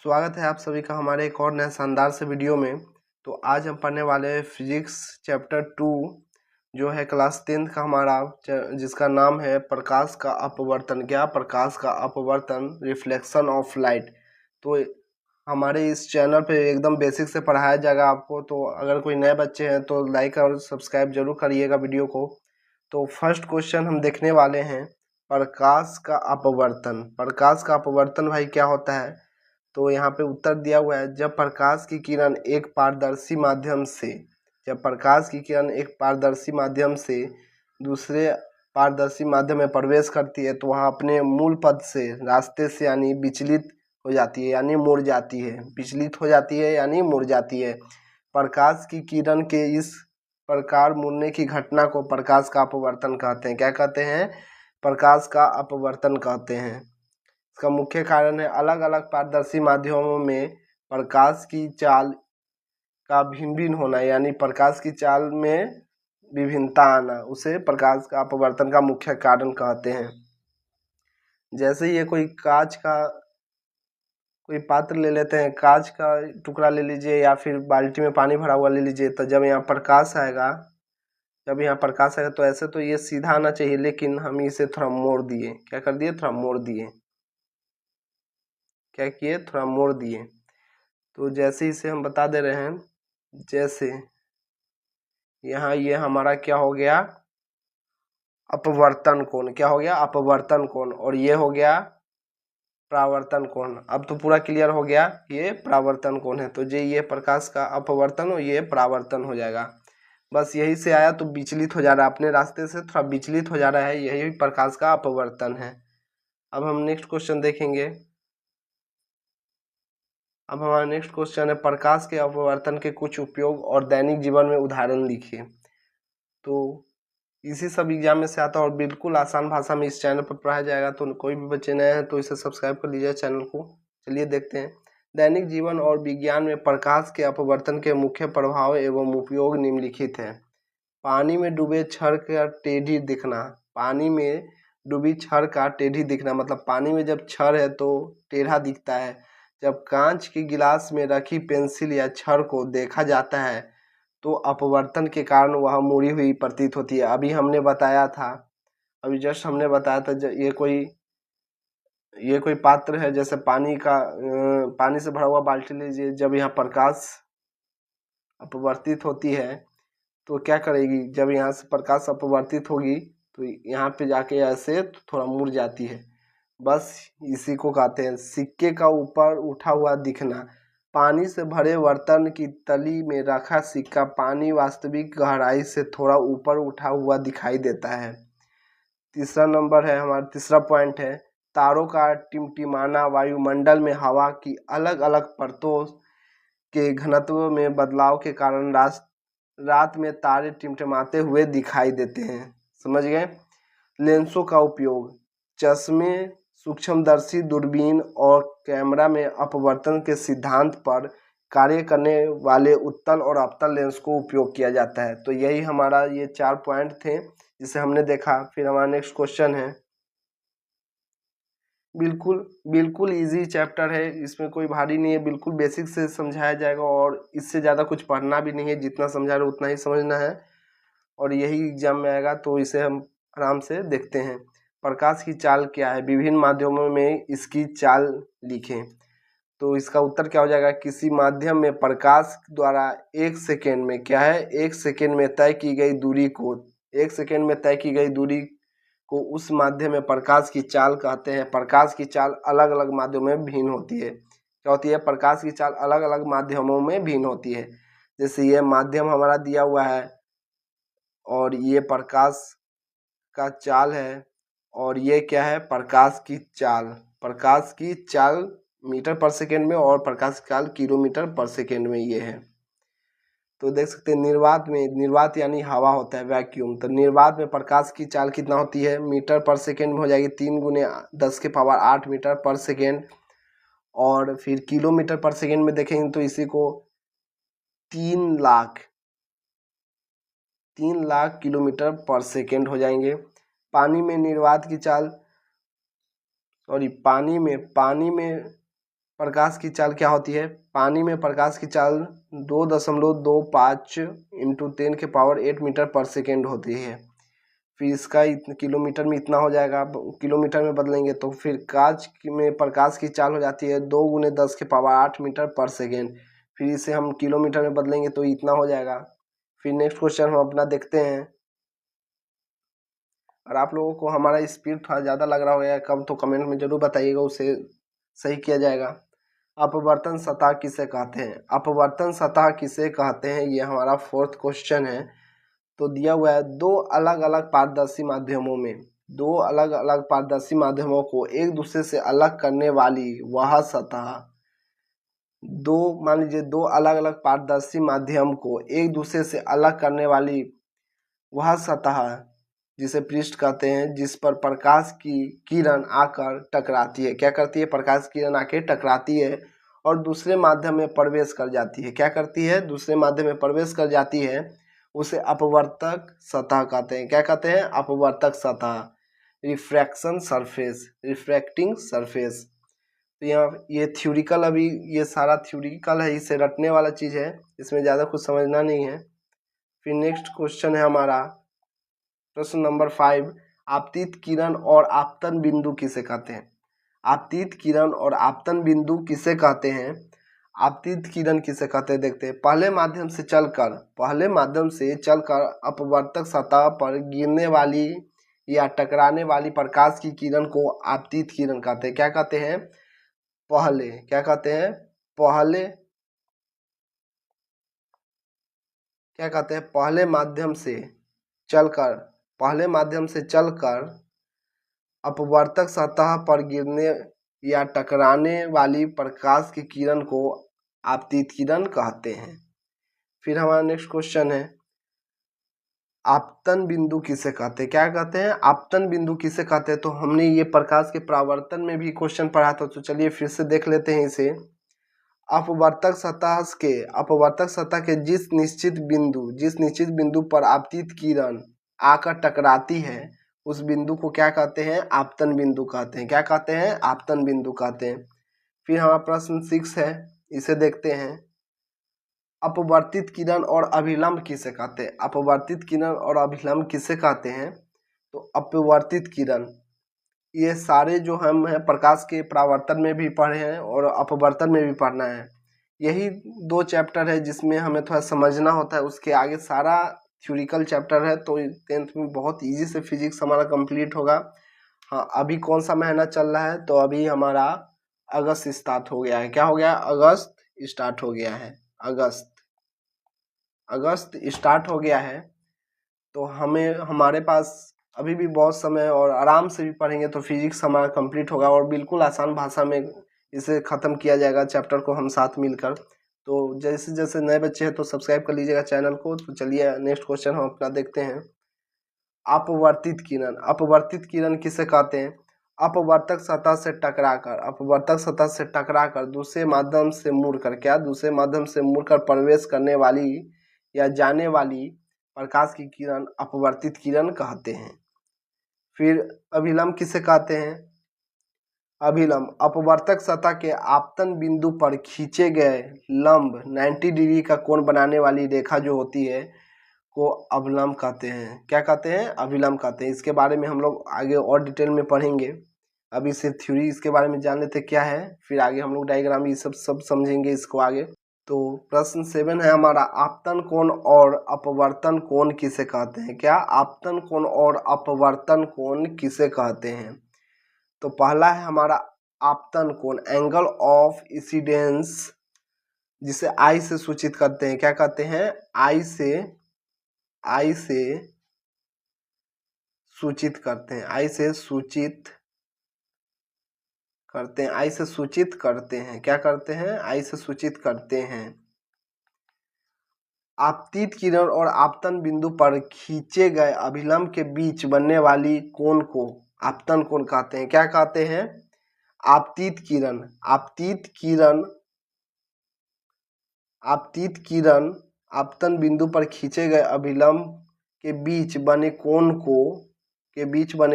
स्वागत है आप सभी का हमारे एक और नए शानदार से वीडियो में। तो आज हम पढ़ने वाले हैं फिजिक्स चैप्टर 2 जो है क्लास 10th का हमारा, जिसका नाम है प्रकाश का अपवर्तन। क्या? प्रकाश का अपवर्तन, रिफ्लेक्शन ऑफ लाइट। तो हमारे इस चैनल पे एकदम बेसिक से पढ़ाया जाएगा आपको। तो अगर कोई नए बच्चे हैं तो लाइक और सब्सक्राइब जरूर करिएगा वीडियो को। तो फर्स्ट क्वेश्चन हम देखने वाले हैं, प्रकाश का अपवर्तन। प्रकाश का अपवर्तन भाई क्या होता है? तो यहाँ पे उत्तर दिया हुआ है, जब प्रकाश की किरण एक पारदर्शी माध्यम से दूसरे पारदर्शी माध्यम में प्रवेश करती है तो वह अपने मूल पथ से, रास्ते से यानी विचलित हो जाती है यानी मुड़ जाती है। विचलित हो जाती है यानी मुड़ जाती है। प्रकाश की किरण के इस प्रकार मुड़ने की घटना को प्रकाश का अपवर्तन कहते हैं। क्या कहते हैं? प्रकाश का अपवर्तन कहते हैं। इसका मुख्य कारण है अलग अलग पारदर्शी माध्यमों में प्रकाश की चाल का भिन्न भिन्न होना, यानी प्रकाश की चाल में विभिन्नता आना, उसे प्रकाश का अपवर्तन का मुख्य कारण कहते हैं। जैसे ये कोई कांच का कोई पात्र ले लेते हैं, कांच का टुकड़ा ले लीजिए या फिर बाल्टी में पानी भरा हुआ ले लीजिए, तो जब यहाँ प्रकाश आएगा तो ऐसे तो ये सीधा आना चाहिए, लेकिन हम इसे थोड़ा मोड़ दिए। क्या कर दिए? थोड़ा मोड़ दिए। क्या किए? थोड़ा मोड़ दिए। तो जैसे इसे हम बता दे रहे हैं, जैसे यहाँ ये हमारा क्या हो गया? अपवर्तन कोण। क्या हो गया? अपवर्तन कोण। और ये हो गया परावर्तन कोण। अब तो पूरा क्लियर हो गया, ये परावर्तन कोण है। तो ये प्रकाश का अपवर्तन और ये परावर्तन हो जाएगा। बस यही से आया तो विचलित हो जा रहा है, अपने रास्ते से थोड़ा विचलित हो जा रहा है, यही प्रकाश का अपवर्तन है। अब हम नेक्स्ट क्वेश्चन देखेंगे। अब हमारा नेक्स्ट क्वेश्चन है, प्रकाश के अपवर्तन के कुछ उपयोग और दैनिक जीवन में उदाहरण लिखिए। तो इसी सब एग्जाम में से आता है और बिल्कुल आसान भाषा में इस चैनल पर पढ़ाया जाएगा। तो कोई भी बच्चे नए हैं तो इसे सब्सक्राइब कर लीजिए चैनल को। चलिए देखते हैं। दैनिक जीवन और विज्ञान में प्रकाश के अपवर्तन के मुख्य प्रभाव एवं उपयोग निम्नलिखित है। पानी में डूबे क्षण का टेढ़ी दिखना। पानी में डूबी क्षण का टेढ़ी दिखना मतलब पानी में जब क्षण है तो टेढ़ा दिखता है। जब कांच के गिलास में रखी पेंसिल या छड़ को देखा जाता है तो अपवर्तन के कारण वह मुड़ी हुई प्रतीत होती है। अभी हमने बताया था, अभी जस्ट हमने बताया था, ये कोई पात्र है, जैसे पानी से भरा हुआ बाल्टी लीजिए। जब यहाँ प्रकाश अपवर्तित होती है तो क्या करेगी? जब यहाँ से प्रकाश अपवर्तित होगी तो यहाँ पे जाके ऐसे थोड़ा मुड़ जाती है। बस इसी को कहते हैं सिक्के का ऊपर उठा हुआ दिखना। पानी से भरे बर्तन की तली में रखा सिक्का पानी वास्तविक गहराई से थोड़ा ऊपर उठा हुआ दिखाई देता है। तीसरा नंबर है हमारा, तीसरा पॉइंट है, तारों का टिमटिमाना वायुमंडल में हवा की अलग अलग परतों के घनत्व में बदलाव के कारण रात में तारे टिमटिमाते हुए दिखाई देते हैं। समझ गए? लेंसों का उपयोग। चश्मे, सूक्ष्मदर्शी दूरबीन और कैमरा में अपवर्तन के सिद्धांत पर कार्य करने वाले उत्तल और अवतल लेंस को उपयोग किया जाता है। तो यही हमारा ये 4 पॉइंट थे जिसे हमने देखा। फिर हमारा नेक्स्ट क्वेश्चन है, बिल्कुल इजी चैप्टर है, इसमें कोई भारी नहीं है, बिल्कुल बेसिक से समझाया जाएगा और इससे ज़्यादा कुछ पढ़ना भी नहीं है, जितना समझा रहे उतना ही समझना है और यही एग्जाम में आएगा। तो इसे हम आराम से देखते हैं। प्रकाश की चाल क्या है? विभिन्न माध्यमों में इसकी चाल लिखें। तो इसका उत्तर क्या हो जाएगा? किसी माध्यम में प्रकाश द्वारा 1 सेकेंड में, क्या है, 1 सेकेंड में तय की गई दूरी को, 1 सेकेंड में तय की गई दूरी को उस माध्यम में प्रकाश की चाल कहते हैं। प्रकाश की चाल अलग अलग माध्यमों में भिन्न होती है। क्या होती है? प्रकाश की चाल अलग अलग माध्यमों में भिन्न होती है। जैसे ये माध्यम हमारा दिया हुआ है और ये प्रकाश का चाल है और ये क्या है? प्रकाश की चाल। प्रकाश की चाल मीटर पर सेकेंड में और प्रकाश की चाल किलोमीटर पर सेकेंड में ये है। तो देख सकते हैं निर्वात में, निर्वात यानी हवा होता है, वैक्यूम। तो निर्वात में प्रकाश की चाल कितना होती है? मीटर पर सेकेंड में हो जाएगी 3 × 10⁸ मीटर पर सेकेंड। और फिर किलोमीटर पर सेकेंड में देखेंगे तो इसी को 3 लाख किलोमीटर पर सेकेंड हो जाएंगे। पानी में निर्वात की चाल, पानी में प्रकाश की चाल क्या होती है? पानी में प्रकाश की चाल 2.25 इंटू 10⁸ मीटर पर सेकेंड होती है। फिर इसका किलोमीटर में इतना हो जाएगा, किलोमीटर में बदलेंगे तो फिर कांच में प्रकाश की चाल हो जाती है 2 × 10⁸ मीटर पर सेकेंड। फिर इसे हम किलोमीटर में बदलेंगे तो इतना हो जाएगा। फिर नेक्स्ट क्वेश्चन हम अपना देखते हैं। और आप लोगों को हमारा स्पीड थोड़ा ज़्यादा लग रहा होगा कम, तो कमेंट में ज़रूर बताइएगा, उसे सही किया जाएगा। अपवर्तन सतह किसे कहते हैं? अपवर्तन सतह किसे कहते हैं, ये हमारा 4th क्वेश्चन है। तो दिया हुआ है दो अलग अलग पारदर्शी माध्यमों में, दो अलग अलग पारदर्शी माध्यमों को एक दूसरे से अलग करने वाली वह सतह, मान लीजिए दो अलग अलग पारदर्शी माध्यम को एक दूसरे से अलग करने वाली वह सतह जिसे पृष्ठ कहते हैं, जिस पर प्रकाश की किरण आकर टकराती है। क्या करती है? प्रकाश की किरण आकर टकराती है और दूसरे माध्यम में प्रवेश कर जाती है। क्या करती है? दूसरे माध्यम में प्रवेश कर जाती है। उसे अपवर्तक सतह कहते हैं। क्या कहते हैं? अपवर्तक सतह, रिफ्रैक्शन सरफेस, रिफ्रैक्टिंग सरफेस। तो यहाँ ये थ्योरिकल, अभी ये सारा थ्योरिकल है, इसे रटने वाला चीज़ है, इसमें ज़्यादा कुछ समझना नहीं है। फिर नेक्स्ट क्वेश्चन है हमारा प्रश्न नंबर 5, आपतित किरण और आपतन बिंदु किसे कहते हैं? आपतित किरण और आपतन बिंदु किसे कहते हैं? आपतित किरण किसे कहते हैं देखते हैं। पहले माध्यम से चलकर अपवर्तक सतह पर गिरने वाली या टकराने वाली प्रकाश की किरण को आपतित किरण कहते हैं। क्या कहते हैं? क्या कहते हैं? पहले माध्यम से चलकर अपवर्तक सतह पर गिरने या टकराने वाली प्रकाश की किरण को आपतित किरण कहते हैं। फिर हमारा नेक्स्ट क्वेश्चन है, आपतन बिंदु किसे कहते हैं? क्या कहते हैं? आपतन बिंदु किसे कहते हैं? तो हमने ये प्रकाश के परावर्तन में भी क्वेश्चन पढ़ा था, तो चलिए फिर से देख लेते हैं इसे। अपवर्तक सतह के जिस निश्चित बिंदु पर आपतित किरण आकर टकराती है, उस बिंदु को क्या कहते हैं? आपतन बिंदु कहते हैं। क्या कहते हैं? आपतन बिंदु कहते हैं। फिर हमारा प्रश्न 6 है, इसे देखते हैं। अपवर्तित किरण और अभिलंब किसे कहते हैं? अपवर्तित किरण और अभिलंब किसे कहते हैं? तो अपवर्तित किरण, ये सारे जो हम हैं प्रकाश के परावर्तन में भी पढ़े हैं और अपवर्तन में भी पढ़ना है। यही 2 चैप्टर है जिसमें हमें थोड़ा समझना होता है, उसके आगे सारा थ्योरिकल चैप्टर है। तो 10th में बहुत इजी से फिजिक्स हमारा कंप्लीट होगा। हाँ, अभी कौन सा महीना चल रहा है? तो अभी हमारा अगस्त स्टार्ट हो गया है। क्या हो गया? अगस्त स्टार्ट हो गया है। अगस्त स्टार्ट हो गया है, तो हमारे पास अभी भी बहुत समय और आराम से भी पढ़ेंगे तो फिजिक्स हमारा कंप्लीट होगा और बिल्कुल आसान भाषा में इसे ख़त्म किया जाएगा चैप्टर को हम साथ मिलकर। तो जैसे जैसे नए बच्चे हैं तो सब्सक्राइब कर लीजिएगा चैनल को। तो चलिए नेक्स्ट क्वेश्चन हम अपना देखते हैं। अपवर्तित किरण किसे कहते हैं? अपवर्तक सतह से टकराकर दूसरे माध्यम से मुड़कर प्रवेश करने वाली या जाने वाली प्रकाश की किरण अपवर्तित किरण कहते हैं। फिर अभिलंब किसे कहते हैं? अभिलंब अपवर्तक सतह के आपतन बिंदु पर खींचे गए लंब 90 डिग्री का कोण बनाने वाली रेखा जो होती है को अभिलंब कहते हैं। क्या कहते हैं? अभिलंब कहते हैं। इसके बारे में हम लोग आगे और डिटेल में पढ़ेंगे। अभी सिर्फ थ्योरी इसके बारे में जान लेते क्या है, फिर आगे हम लोग डायग्राम ये सब समझेंगे इसको आगे। तो प्रश्न 7 है हमारा, आपतन कोण और अपवर्तन कोण किसे कहते हैं? क्या आपतन कोण और अपवर्तन कोण किसे कहते हैं? तो पहला है हमारा आपतन कोण, एंगल ऑफ इंसिडेंस, जिसे आई से सूचित करते हैं। क्या कहते हैं? आई से सूचित करते हैं। आई से सूचित करते हैं। क्या करते हैं? आई से सूचित करते हैं। आपतित किरण और आपतन बिंदु पर खींचे गए अभिलंब के बीच बनने वाली कोण को आपतन कोण कहते हैं। क्या कहते हैं? आपतित किरण आपतन बिंदु पर खींचे गए अभिलंब के बीच बने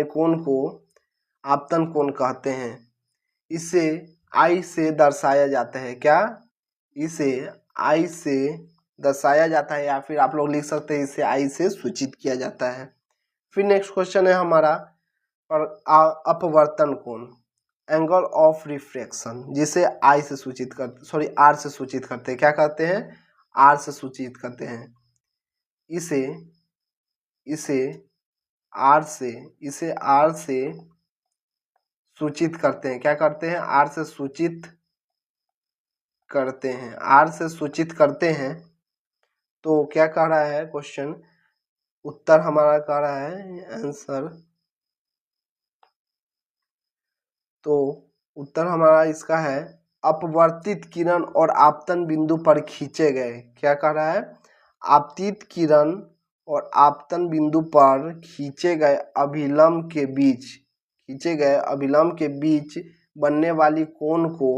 कोण को आपतन कोण कहते हैं। इसे आई से दर्शाया जाता है। क्या? इसे आई से दर्शाया जाता है, या फिर आप लोग लिख सकते हैं इसे आई से सूचित किया जाता है। फिर नेक्स्ट क्वेश्चन है हमारा अपवर्तन कोण, एंगल ऑफ रिफ्रैक्शन, जिसे आई से सूचित कर आर से सूचित करते हैं। क्या कहते हैं? आर से सूचित करते हैं। इसे आर से सूचित करते हैं। क्या करते हैं? आर से सूचित करते हैं। आर से सूचित करते हैं। तो क्या कह रहा है क्वेश्चन? उत्तर हमारा कह रहा है आंसर, तो उत्तर हमारा इसका है अपवर्तित किरण और आपतन बिंदु पर खींचे गए। क्या कह रहा है? आपतित किरण और आपतन बिंदु पर खींचे गए अभिलंब के बीच बनने वाली कोण को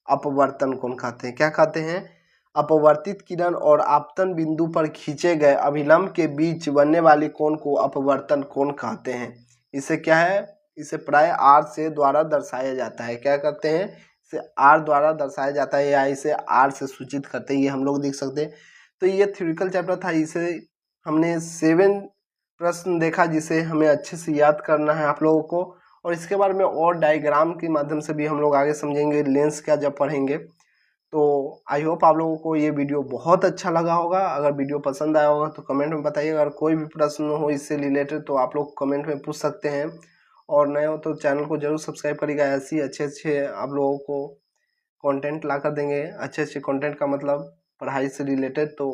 अपवर्तन कोण कहते हैं। क्या कहते हैं? अपवर्तित किरण और आपतन बिंदु पर खींचे गए अभिलंब के बीच बनने वाली कोण को अपवर्तन कोण कहते हैं। इसे क्या है? इसे प्राय आर से द्वारा दर्शाया जाता है। क्या कहते हैं? इसे आर द्वारा दर्शाया जाता है, या इसे आर से सूचित करते हैं। ये हम लोग देख सकते हैं। तो ये थ्योरेटिकल चैप्टर था। इसे हमने 7 प्रश्न देखा, जिसे हमें अच्छे से याद करना है आप लोगों को, और इसके बारे में और डायग्राम के माध्यम से भी हम लोग आगे समझेंगे, लेंस क्या जब पढ़ेंगे। तो आई होप आप लोगों को ये वीडियो बहुत अच्छा लगा होगा। अगर वीडियो पसंद आया होगा तो कमेंट में बताइए। अगर कोई भी प्रश्न हो इससे रिलेटेड तो आप लोग कमेंट में पूछ सकते हैं, और नए हो तो चैनल को जरूर सब्सक्राइब करिएगा। ऐसे ही अच्छे आप लोगों को कंटेंट ला कर देंगे, अच्छे कंटेंट का मतलब पढ़ाई से रिलेटेड। तो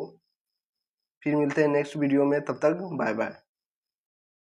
फिर मिलते हैं नेक्स्ट वीडियो में, तब तक बाय बाय।